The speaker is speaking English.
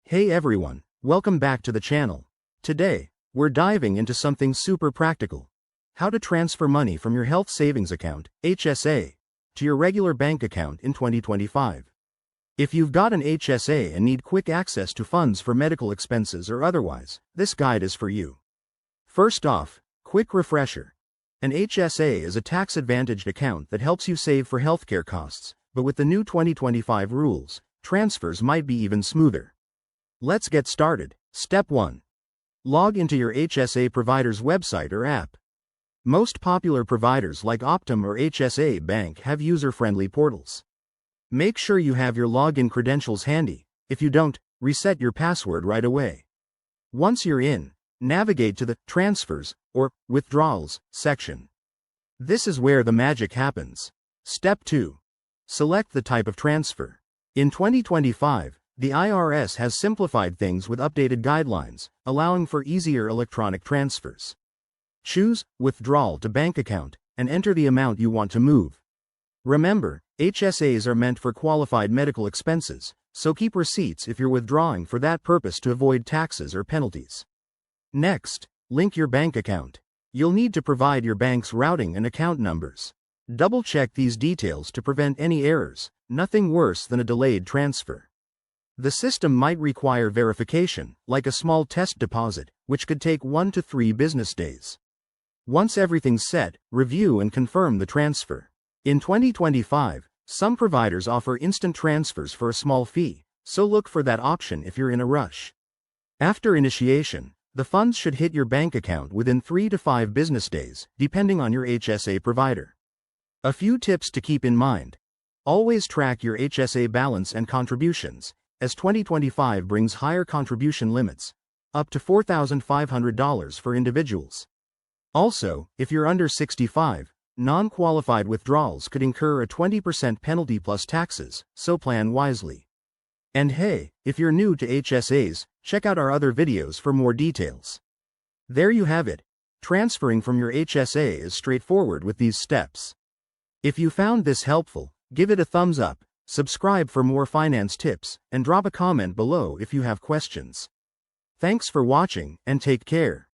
Hey everyone, welcome back to the channel. Today, we're diving into something super practical. How to transfer money from your health savings account, HSA, to your regular bank account in 2025. If you've got an HSA and need quick access to funds for medical expenses or otherwise, this guide is for you. First off, quick refresher. An HSA is a tax-advantaged account that helps you save for healthcare costs, but with the new 2025 rules, transfers might be even smoother. Let's get started. Step 1. Log into your HSA provider's website or app. Most popular providers like Optum or HSA Bank have user-friendly portals. Make sure you have your login credentials handy. If you don't, reset your password right away. Once you're in, navigate to the Transfers or Withdrawals section. This is where the magic happens. Step 2. Select the type of transfer. In 2025, the IRS has simplified things with updated guidelines, allowing for easier electronic transfers. Choose Withdrawal to Bank Account and enter the amount you want to move. Remember, HSAs are meant for qualified medical expenses, so keep receipts if you're withdrawing for that purpose to avoid taxes or penalties. Next, link your bank account. You'll need to provide your bank's routing and account numbers. Double-check these details to prevent any errors, nothing worse than a delayed transfer. The system might require verification, like a small test deposit, which could take 1 to 3 business days. Once everything's set, review and confirm the transfer. In 2025, some providers offer instant transfers for a small fee, so look for that option if you're in a rush. After initiation, the funds should hit your bank account within 3 to 5 business days, depending on your HSA provider. A few tips to keep in mind. Always track your HSA balance and contributions, as 2025 brings higher contribution limits, up to $4,500 for individuals. Also, if you're under 65, non-qualified withdrawals could incur a 20% penalty plus taxes, so plan wisely. And hey, if you're new to HSAs, check out our other videos for more details. There you have it. Transferring from your HSA is straightforward with these steps. If you found this helpful, give it a thumbs up, subscribe for more finance tips, and drop a comment below if you have questions. Thanks for watching, and take care.